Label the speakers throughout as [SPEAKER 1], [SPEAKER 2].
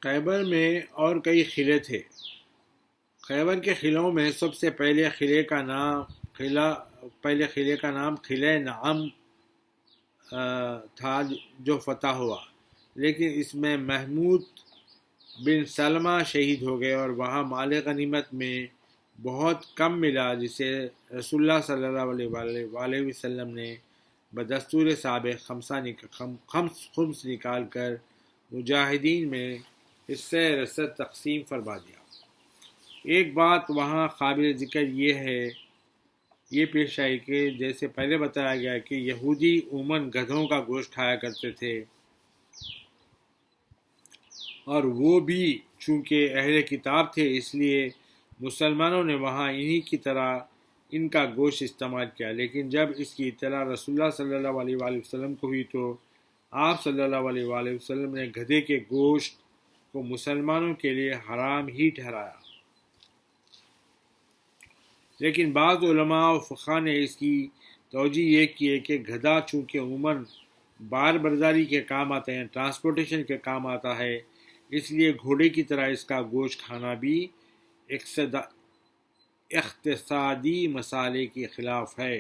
[SPEAKER 1] خیبر میں اور کئی قلعے تھے۔ خیبر کے قلعوں میں سب سے پہلے قلعے کا نام قلعہ نعم تھا جو فتح ہوا، لیکن اس میں محمود بن سلمہ شہید ہو گئے اور وہاں مال غنیمت میں بہت کم ملا، جسے رسول اللہ صلی اللہ علیہ وسلم نے بدستور سابق خمس نکال کر مجاہدین میں حصہ رسد تقسیم فرما دیا۔ ایک بات وہاں قابل ذکر یہ پیش آئی کہ جیسے پہلے بتایا گیا کہ یہودی عموماً گدھوں کا گوشت کھایا کرتے تھے، اور وہ بھی چونکہ اہل کتاب تھے اس لیے مسلمانوں نے وہاں انہی کی طرح ان کا گوشت استعمال کیا، لیکن جب اس کی اطلاع رسول اللہ صلی اللہ علیہ وآلہ وسلم کو ہوئی تو آپ صلی اللہ علیہ وآلہ وسلم نے گدھے کے گوشت کو مسلمانوں کے لیے حرام ہی ٹھہرایا۔ لیکن بعض علماء و فقہا نے اس کی توجہ یہ کی ہے کہ گدھا چونکہ عموماً بار برداری کے کام آتے ہیں، ٹرانسپورٹیشن کے کام آتا ہے، اس لیے گھوڑے کی طرح اس کا گوشت کھانا بھی اقتصادی مسئلے کے خلاف ہے،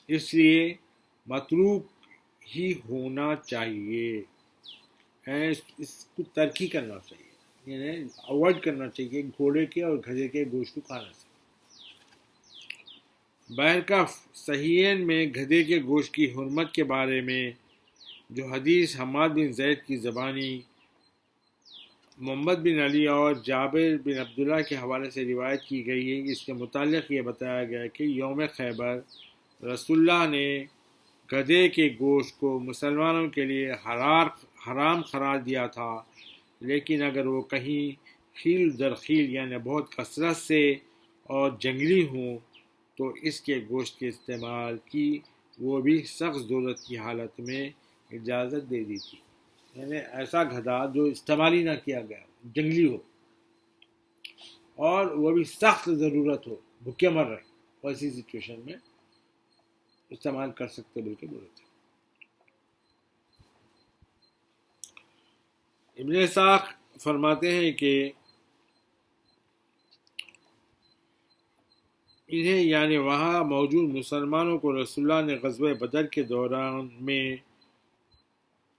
[SPEAKER 1] اس لیے متروک ہی ہونا چاہیے، اس کو ترک ہی کرنا چاہیے، یعنی اوائڈ کرنا چاہیے گھوڑے کے اور گدھے کے گوشت کو کھانے سے۔ بہرکیف صحیحین میں گدھے کے گوشت کی حرمت کے بارے میں جو حدیث حماد بن زید کی زبانی محمد بن علی اور جابر بن عبداللہ کے حوالے سے روایت کی گئی ہے، اس کے متعلق یہ بتایا گیا کہ یوم خیبر رسول اللہ نے گدھے کے گوشت کو مسلمانوں کے لیے حرام قرار دیا تھا، لیکن اگر وہ کہیں خیل در خیل یعنی بہت کثرت سے اور جنگلی ہوں تو اس کے گوشت کے استعمال کی وہ بھی سخت ضرورت کی حالت میں اجازت دے دی تھی، یعنی ایسا گدھا جو استعمال ہی نہ کیا گیا، جنگلی ہو اور وہ بھی سخت ضرورت ہو، بھوکے مر رہے، ویسی سچویشن میں استعمال کر سکتے بلکہ بولے تھے۔ ابن اسحاق فرماتے ہیں کہ انہیں یعنی وہاں موجود مسلمانوں کو رسول اللہ نے غزوہ بدر کے دوران میں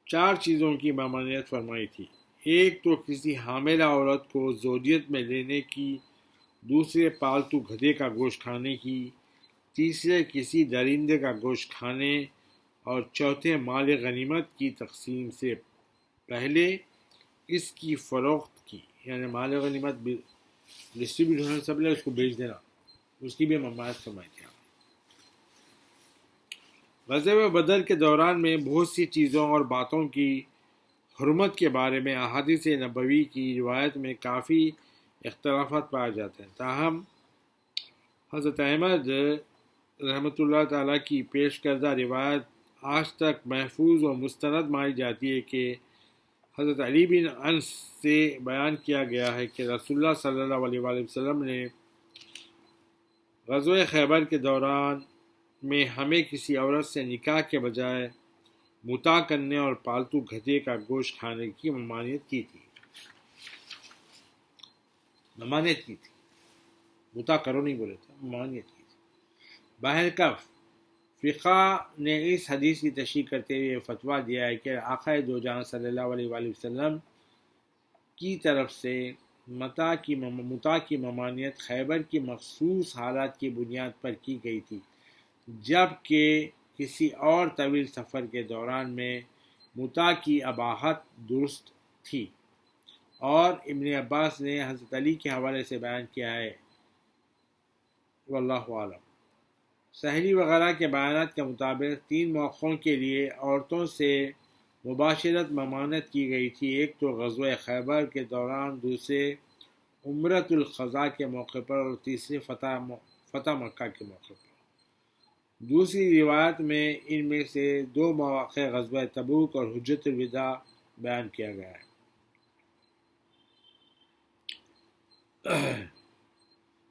[SPEAKER 1] 4 چیزوں کی ممانعت فرمائی تھی۔ ایک تو کسی حاملہ عورت کو زوجیت میں لینے کی، دوسرے پالتو گدھے کا گوشت کھانے کی، تیسرے کسی درندے کا گوشت کھانے، اور چوتھے مال غنیمت کی تقسیم سے پہلے اس کی فروخت کی، یعنی مال غنیمت ڈسٹریبیوٹ ہونے سے پہلے اس کو بیچ دینا، اس کی بھی ممانعت فرمائی تھی۔ غزوہ بدر کے دوران میں بہت سی چیزوں اور باتوں کی حرمت کے بارے میں احادیث نبوی کی روایت میں کافی اختلافات پائے جاتے ہیں، تاہم حضرت احمد رحمۃ اللہ تعالیٰ کی پیش کردہ روایت آج تک محفوظ و مستند مانی جاتی ہے کہ حضرت علی بن انس سے بیان کیا گیا ہے کہ رسول اللہ صلی اللہ علیہ وآلہ وسلم نے غزوہ خیبر کے دوران میں ہمیں کسی عورت سے نکاح کے بجائے متع کرنے اور پالتو گدھے کا گوشت کھانے کی ممانعت کی تھی۔ متع کرو نہیں بولے تھے، ممانعت کی تھی۔ بہرکیف فقہ نے اس حدیث کی تشریح کرتے ہوئے فتویٰ دیا ہے کہ آقا دو جہاں صلی اللہ علیہ وآلہ وسلم کی طرف سے متع کی ممانعت خیبر کی مخصوص حالات کی بنیاد پر کی گئی تھی، جبکہ کسی اور طویل سفر کے دوران میں متع کی اباحت درست تھی، اور ابن عباس نے حضرت علی کے حوالے سے بیان کیا ہے، واللہ اعلم۔ سہری وغیرہ کے بیانات کے مطابق 3 موقعوں کے لیے عورتوں سے مباشرت ممانعت کی گئی تھی، ایک تو غزوہ خیبر کے دوران، دوسرے عمرۃ القضاء کے موقع پر، اور تیسرے فتح مکہ کے موقع پر۔ دوسری روایت میں ان میں سے 2 مواقع غزوہ تبوک اور حجۃ الوداع بیان کیا گیا ہے۔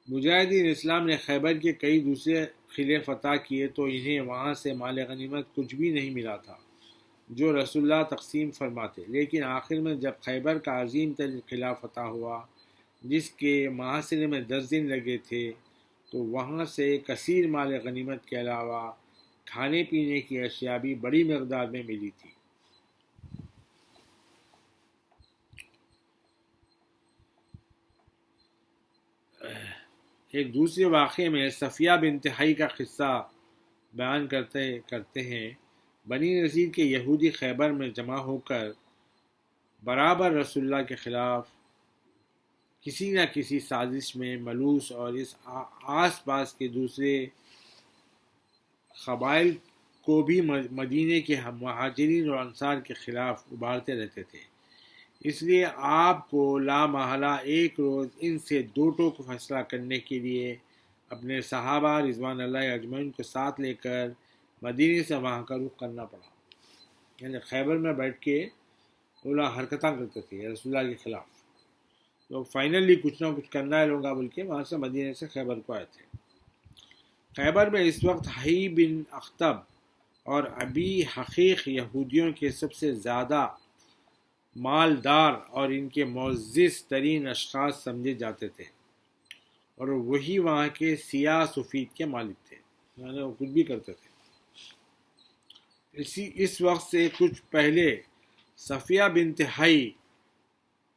[SPEAKER 1] مجاہدین اسلام نے خیبر کے کئی دوسرے قلعے فتح کیے تو انہیں وہاں سے مال غنیمت کچھ بھی نہیں ملا تھا، جو رسول اللہ تقسیم فرماتے، لیکن آخر میں جب خیبر کا عظیم ترین قلعہ فتح ہوا جس کے محاصرے میں 10 دن لگے تھے، تو وہاں سے کثیر مال غنیمت کے علاوہ کھانے پینے کی اشیاء بھی بڑی مقدار میں ملی تھی۔ ایک دوسرے واقعے میں صفیہ بنت حی کا قصہ بیان کرتے ہیں۔ بنی نذیر کے یہودی خیبر میں جمع ہو کر برابر رسول اللہ کے خلاف کسی نہ کسی سازش میں ملوث اور اس آس پاس کے دوسرے قبائل کو بھی مدینے کے مہاجرین اور انصار کے خلاف ابھارتے رہتے تھے۔ اس لیے آپ کو لامحالہ ایک روز ان سے دو ٹوک فیصلہ کرنے کے لیے اپنے صحابہ رضوان اللہ اجمعین کو ساتھ لے کر مدینے سے وہاں کا رخ کرنا پڑا۔ یعنی خیبر میں بیٹھ کے اولا حرکتاں کرتے تھے رسول اللہ کے خلاف، تو فائنلی کچھ نہ کچھ کرنا ہے لوگا بول کے وہاں سے مدینے سے خیبر کو آئے تھے۔ خیبر میں اس وقت حی بن اخطب اور ابی حقیق یہودیوں کے سب سے زیادہ مالدار اور ان کے معزز ترین اشخاص سمجھے جاتے تھے، اور وہی وہاں کے سیاہ سفید کے مالک تھے، یعنی وہ کچھ بھی کرتے تھے۔ اس وقت سے کچھ پہلے صفیہ بنت حی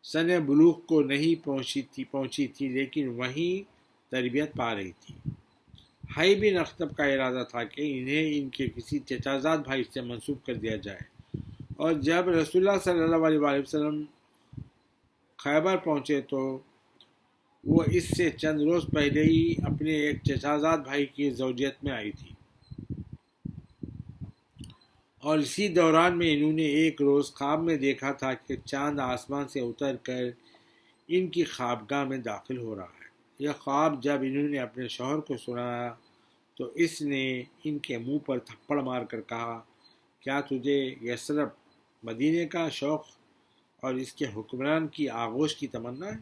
[SPEAKER 1] سن بلوغ کو نہیں پہنچی تھی لیکن وہیں تربیت پا رہی تھی۔ حی بن اخطب کا ارادہ تھا کہ انہیں ان کے کسی چچازاد بھائی سے منسوب کر دیا جائے، اور جب رسول اللہ صلی اللہ علیہ وسلم خیبر پہنچے تو وہ اس سے چند روز پہلے ہی اپنے ایک چچازاد بھائی کی زوجیت میں آئی تھی، اور اسی دوران میں انہوں نے ایک روز خواب میں دیکھا تھا کہ چاند آسمان سے اتر کر ان کی خوابگاہ میں داخل ہو رہا ہے۔ یہ خواب جب انہوں نے اپنے شوہر کو سنایا تو اس نے ان کے منہ پر تھپڑ مار کر کہا، کیا تجھے یثرب مدینے کا شوق اور اس کے حکمران کی آغوش کی تمنا ہے؟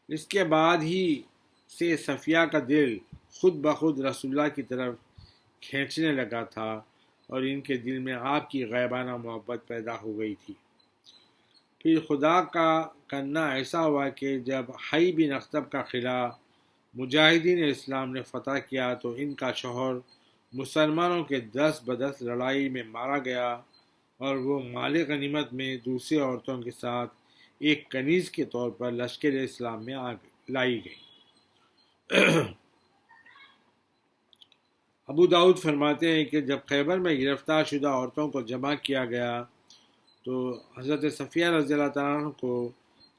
[SPEAKER 1] اس کے بعد ہی سے صفیہ کا دل خود بخود رسول اللہ کی طرف کھینچنے لگا تھا اور ان کے دل میں آپ کی غیبانہ محبت پیدا ہو گئی تھی۔ پھر خدا کا کرنا ایسا ہوا کہ جب حی بن اخطب کا قلعہ مجاہدین اسلام نے فتح کیا تو ان کا شوہر مسلمانوں کے 10 بدس لڑائی میں مارا گیا اور وہ مال غنیمت میں دوسری عورتوں کے ساتھ ایک کنیز کے طور پر لشکر اسلام میں لائی گئی۔ ابو داؤد فرماتے ہیں کہ جب خیبر میں گرفتار شدہ عورتوں کو جمع کیا گیا تو حضرت صفیہ رضی اللہ تعالیٰ عنہ کو،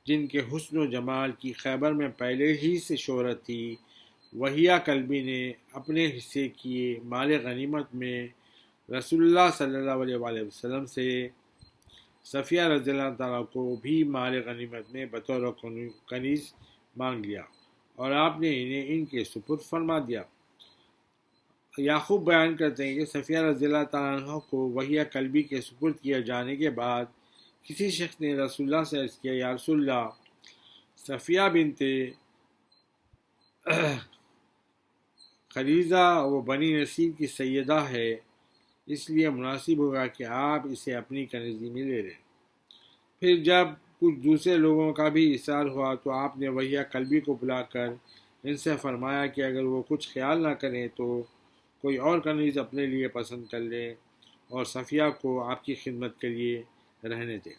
[SPEAKER 1] جن کے حسن و جمال کی خیبر میں پہلے ہی سے شہرت تھی، وہیہ کلبی نے اپنے حصے کی مال غنیمت میں رسول اللہ صلی اللہ علیہ وسلم سے صفیہ رضی اللہ تعالیٰ کو بھی مال غنیمت میں بطور کنیز مانگ لیا اور آپ نے انہیں ان کے سپرد فرما دیا۔ یعقوب بیان کرتے ہیں کہ صفیہ رضی اللہ تعالیٰ عنہ کو وہیہ کلبی کے سپرد کیے جانے کے بعد کسی شخص نے رسول اللہ سے عرض کیا، یا رسول اللہ، صفیہ بنت خریزہ وہ بنی نصیر کی سیدہ ہے، اس لیے مناسب ہوگا کہ آپ اسے اپنی کنیزی میں لے لیں۔ پھر جب کچھ دوسرے لوگوں کا بھی اصرار ہوا تو آپ نے وہیہ کلبی کو بلا کر ان سے فرمایا کہ اگر وہ کچھ خیال نہ کریں تو کوئی اور کنیز اپنے لیے پسند کر لیں اور صفیہ کو آپ کی خدمت کے لیے رہنے دیں۔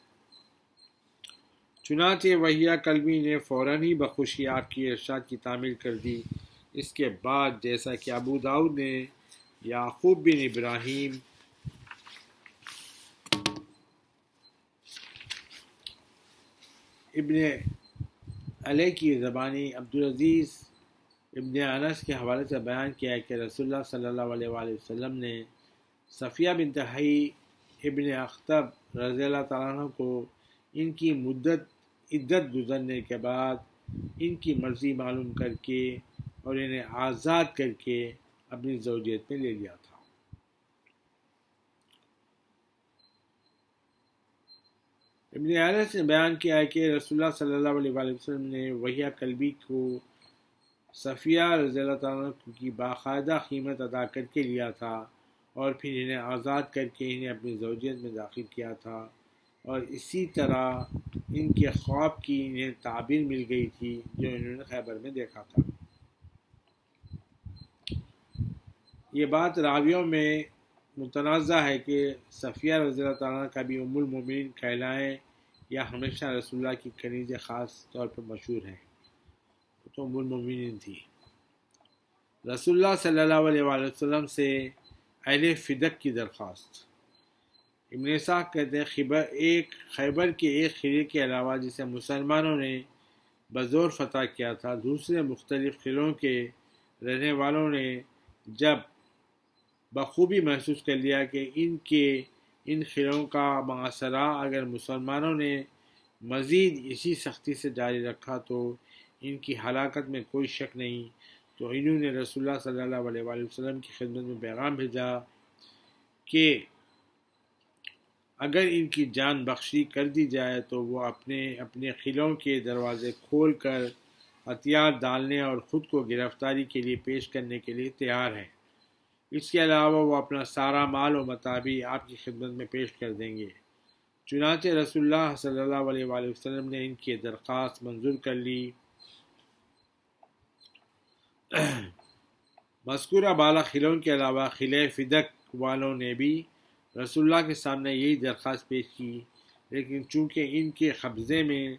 [SPEAKER 1] چنانچہ وہیہ کلبی نے فوراً ہی بخوشی آپ کی ارشاد کی تعمیل کر دی۔ اس کے بعد جیسا کہ ابو داؤد نے یعقوب بن ابراہیم ابن علیہ کی زبانی عبدالعزیز ابن انس کے حوالے سے بیان کیا ہے کہ رسول اللہ صلی اللہ علیہ وسلم نے صفیہ بنت حی ابن اخطب رضی اللہ تعالیٰ عنہ کو ان کی عدت گزرنے کے بعد ان کی مرضی معلوم کر کے اور انہیں آزاد کر کے اپنی زوجیت میں لے لیا تھا۔ ابن انس نے بیان کیا ہے کہ رسول اللہ صلی اللہ علیہ وسلم نے وہیہ کلبی کو صفیہ رضی اللہ تعالیٰ کی باقاعدہ قیمت ادا کر کے لیا تھا اور پھر انہیں آزاد کر کے انہیں اپنی زوجیت میں داخل کیا تھا، اور اسی طرح ان کے خواب کی انہیں تعبیر مل گئی تھی جو انہوں نے خیبر میں دیکھا تھا۔ یہ بات راویوں میں متنازع ہے کہ صفیہ رضی اللہ تعالیٰ کا بھی ام المومنین کہلائیں یا ہمیشہ رسول اللہ کی کنیزیں خاص طور پر مشہور ہیں، تو ام المومنین تھی۔ رسول اللہ صلی اللہ علیہ وآلہ وسلم سے اہل فدق کی درخواست۔ ابن اسحاق کہتے ہیں خیبر کے ایک قلعے کے علاوہ جسے مسلمانوں نے بزور فتح کیا تھا، دوسرے مختلف قلعوں کے رہنے والوں نے جب بخوبی محسوس کر لیا کہ ان قلعوں کا محاصرہ اگر مسلمانوں نے مزید اسی سختی سے جاری رکھا تو ان کی ہلاکت میں کوئی شک نہیں، تو انہوں نے رسول اللہ صلی اللہ علیہ وآلہ وسلم کی خدمت میں پیغام بھیجا کہ اگر ان کی جان بخشی کر دی جائے تو وہ اپنے قلعوں کے دروازے کھول کر ہتھیار ڈالنے اور خود کو گرفتاری کے لیے پیش کرنے کے لیے تیار ہیں۔ اس کے علاوہ وہ اپنا سارا مال و متاع بھی آپ کی خدمت میں پیش کر دیں گے۔ چنانچہ رسول اللہ صلی اللہ علیہ وآلہ وسلم نے ان کی درخواست منظور کر لی۔ مذکورہ بالا قلعوں کے علاوہ قلعہ فدق والوں نے بھی رسول اللہ کے سامنے یہی درخواست پیش کی، لیکن چونکہ ان کے قبضے میں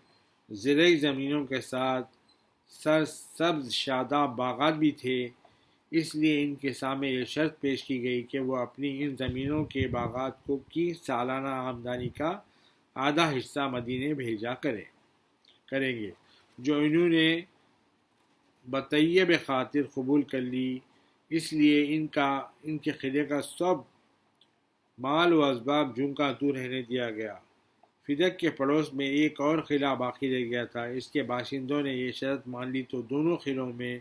[SPEAKER 1] زرعی زمینوں کے ساتھ سرسبز شاداب باغات بھی تھے، اس لیے ان کے سامنے یہ شرط پیش کی گئی کہ وہ اپنی ان زمینوں کے باغات کی سالانہ آمدنی کا آدھا حصہ مدینے بھیجا کریں گے، جو انہوں نے بطیب خاطر قبول کر لی۔ اس لیے ان کے قلعے کا سب مال و اسباب جوں کا توں رہنے دیا گیا۔ فدق کے پڑوس میں ایک اور قلعہ باقی رہ گیا تھا، اس کے باشندوں نے یہ شرط مان لی تو دونوں قلعوں میں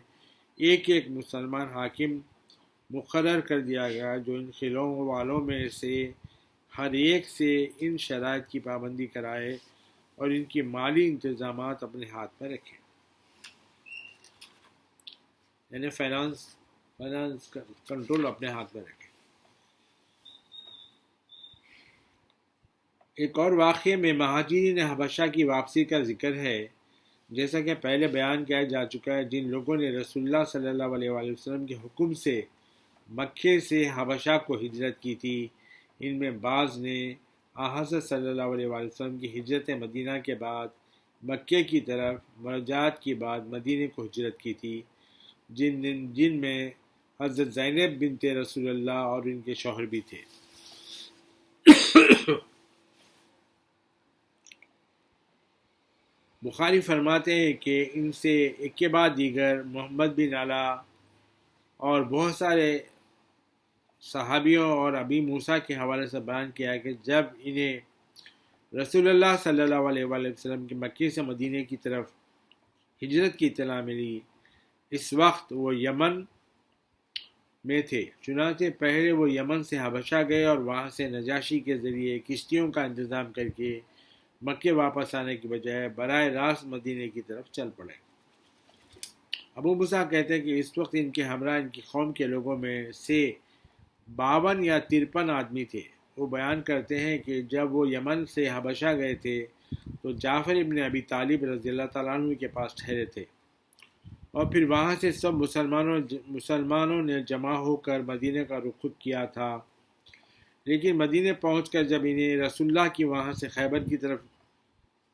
[SPEAKER 1] ایک مسلمان حاکم مقرر کر دیا گیا جو ان قلعوں والوں میں سے ہر ایک سے ان شرائط کی پابندی کرائے اور ان کی مالی انتظامات اپنے ہاتھ میں رکھے، یعنی فائنانس کنٹرول اپنے ہاتھ میں رکھے۔ ایک اور واقعے میں مہاجرین حبشہ کی واپسی کا ذکر ہے، جیسا کہ پہلے بیان کیا جا چکا ہے۔ جن لوگوں نے رسول اللہ صلی اللہ علیہ وآلہ وسلم کے حکم سے مکے سے حبشہ کو ہجرت کی تھی، ان میں بعض نے حضرت صلی اللہ علیہ وآلہ وسلم کی ہجرت مدینہ کے بعد مکے کی طرف مراجعت کے بعد مدینہ کو ہجرت کی تھی، جن میں حضرت زینب بنت رسول اللہ اور ان کے شوہر بھی تھے۔ بخاری فرماتے ہیں کہ ان سے ایک کے بعد دیگر محمد بن علا اور بہت سارے صحابیوں اور ابی موسیٰ کے حوالے سے بیان کیا ہے کہ جب انہیں رسول اللہ صلی اللہ علیہ وآلہ وسلم کی مکے سے مدینہ کی طرف ہجرت کی اطلاع ملی، اس وقت وہ یمن میں تھے، چنانچہ پہلے وہ یمن سے حبشہ گئے اور وہاں سے نجاشی کے ذریعے کشتیوں کا انتظام کر کے مکے واپس آنے کی بجائے براہ راست مدینے کی طرف چل پڑے۔ ابو موسیٰ کہتے ہیں کہ اس وقت ان کے ہمراہ ان کی قوم کے لوگوں میں سے 52 یا 53 آدمی تھے۔ وہ بیان کرتے ہیں کہ جب وہ یمن سے حبشہ گئے تھے تو جعفر ابن ابی طالب رضی اللہ تعالیٰ عنہ کے پاس ٹھہرے تھے، اور پھر وہاں سے سب مسلمانوں نے جمع ہو کر مدینے کا رخ کیا تھا، لیکن مدینے پہنچ کر جب انہیں رسول اللہ کی وہاں سے خیبر کی طرف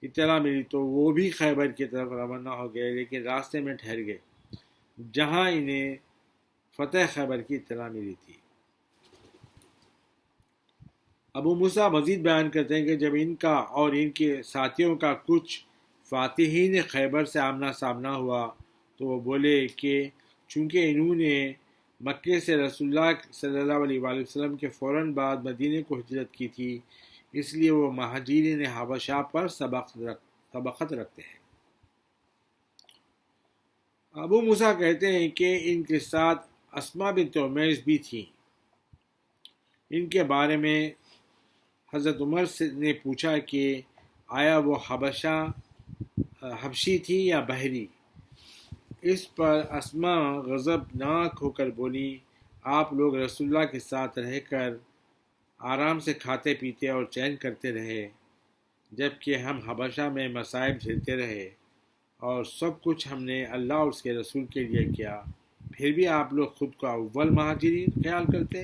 [SPEAKER 1] اطلاع ملی تو وہ بھی خیبر کی طرف روانہ ہو گئے، لیکن راستے میں ٹھہر گئے جہاں انہیں فتح خیبر کی اطلاع ملی تھی۔ ابو موسیٰ مزید بیان کرتے ہیں کہ جب ان کا اور ان کے ساتھیوں کا کچھ فاتحین خیبر سے آمنا سامنا ہوا تو وہ بولے کہ چونکہ انہوں نے مکے سے رسول اللہ صلی اللہ علیہ وآلہ وسلم کے فوراً بعد مدینے کو ہجرت کی تھی، اس لیے وہ مہاجرین حبشہ پر سبقت رکھتے ہیں۔ ابو موسیٰ کہتے ہیں کہ ان کے ساتھ اسماء بنت عمیس بھی تھیں۔ ان کے بارے میں حضرت عمر نے پوچھا کہ آیا وہ حبشی تھی یا بحری؟ اس پر اسما غضبناک ہو کر بولی، آپ لوگ رسول اللہ کے ساتھ رہ کر آرام سے کھاتے پیتے اور چین کرتے رہے، جبکہ ہم حبشہ میں مصائب جھیلتے رہے اور سب کچھ ہم نے اللہ اور اس کے رسول کے لیے کیا، پھر بھی آپ لوگ خود کو اول مہاجرین خیال کرتے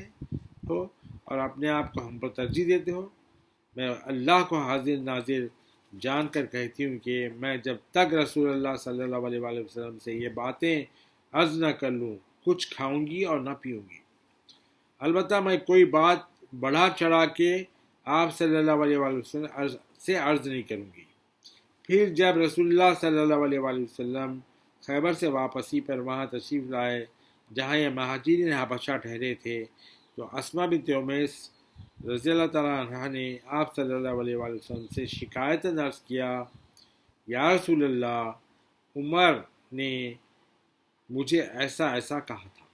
[SPEAKER 1] ہو اور اپنے آپ کو ہم پر ترجیح دیتے ہو۔ میں اللہ کو حاضر ناظر جان کر کہتی ہوں کہ میں جب تک رسول اللہ صلی اللہ علیہ وآلہ وسلم سے یہ باتیں عرض نہ کر لوں کچھ کھاؤں گی اور نہ پیوں گی۔ البتہ میں کوئی بات بڑھا چڑھا کے آپ صلی اللہ علیہ وآلہ وسلم سے عرض نہیں کروں گی۔ پھر جب رسول اللہ صلی اللہ علیہ وآلہ وسلم خیبر سے واپسی پر وہاں تشریف لائے جہاں یہ مہاجرین حبشہ ٹھہرے تھے، تو اسما بنت امیس رضی اللہ تعالیٰ عنہ نے آپ صلی اللہ علیہ وآلہ وسلم سے شکایتاً عرض کیا، یا رسول اللہ، عمر نے مجھے ایسا ایسا کہا تھا۔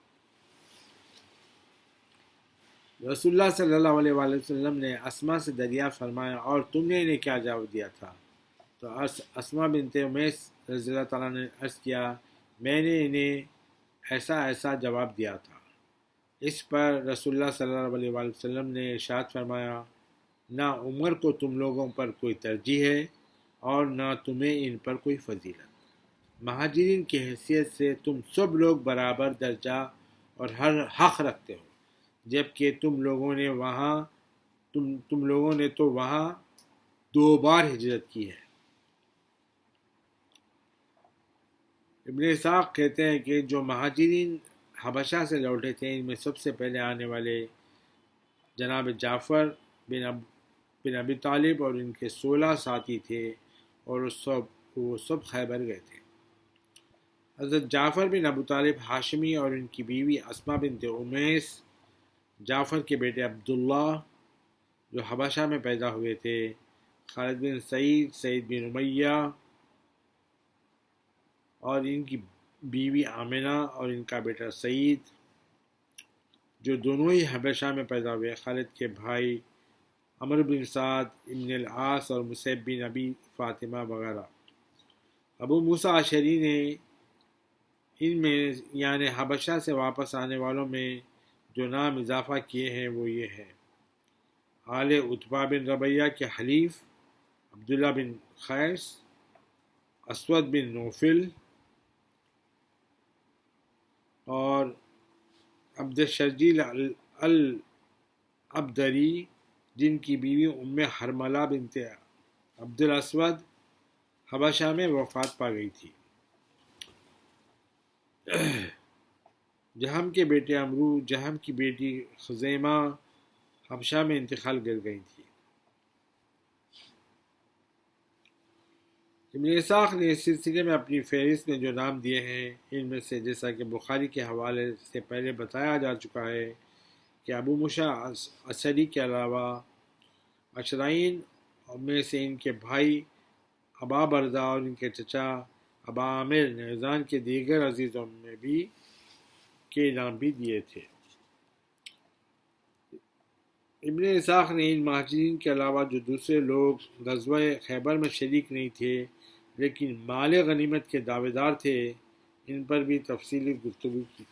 [SPEAKER 1] رسول اللہ صلی اللہ علیہ وآلہ وسلم نے اسما سے دریافت فرمایا، اور تم نے انہیں کیا جواب دیا تھا؟ تو اسما بنت امیس رضی اللہ تعالیٰ نے عرض کیا، میں نے انہیں ایسا ایسا جواب دیا تھا۔ اس پر رسول اللہ صلی اللہ علیہ وآلہ وسلم نے ارشاد فرمایا، نہ عمر کو تم لوگوں پر کوئی ترجیح ہے اور نہ تمہیں ان پر کوئی فضیلت۔ مہاجرین کی حیثیت سے تم سب لوگ برابر درجہ اور ہر حق رکھتے ہو، جبکہ تم لوگوں نے تو وہاں 2 بار ہجرت کی ہے۔ ابن اسحاق کہتے ہیں کہ جو مہاجرین حبشہ سے لوٹے تھے ان میں سب سے پہلے آنے والے جناب جعفر بن ابی طالب اور ان کے 16 ساتھی تھے، اور وہ سب خیبر گئے تھے۔ حضرت جعفر بن ابو طالب ہاشمی اور ان کی بیوی اسما بنت امیس، جعفر کے بیٹے عبداللہ جو حبشہ میں پیدا ہوئے تھے، خالد بن سعید بن امیہ اور ان کی بیوی آمنہ اور ان کا بیٹا سعید جو دونوں ہی حبشہ میں پیدا ہوئے، خالد کے بھائی عمرو بن سعد ابن العاص اور مصعب بن ابی فاطمہ وغیرہ۔ ابو موسیٰ اشعری نے ان میں یعنی حبشہ سے واپس آنے والوں میں جو نام اضافہ کیے ہیں وہ یہ ہے: آل عتبہ بن ربیعہ کے حلیف عبداللہ بن قیس، اسود بن نوفل اور عبد الشجیل الابدری جن کی بیوی ام حرملہ بنت عبد الاسود حبشہ میں وفات پا گئی تھی۔ جہم کے بیٹے عمرو، جہم کی بیٹی خزیمہ حبشہ میں انتقال کر گئی تھی۔ ابن اسحاق نے اس سلسلے میں اپنی فہرست میں جو نام دیے ہیں ان میں سے، جیسا کہ بخاری کے حوالے سے پہلے بتایا جا چکا ہے کہ ابو موسیٰ اشعری کے علاوہ اشرعین میں سے ان کے بھائی ابا بردہ اور ان کے چچا ابا عامر نیزان کے دیگر عزیزوں میں بھی کے نام بھی دیے تھے۔ ابن اسحاق نے ان مہاجرین کے علاوہ جو دوسرے لوگ غزوہ خیبر میں شریک نہیں تھے لیکن مال غنیمت کے دعوے دار تھے، ان پر بھی تفصیلی گفتگو کی۔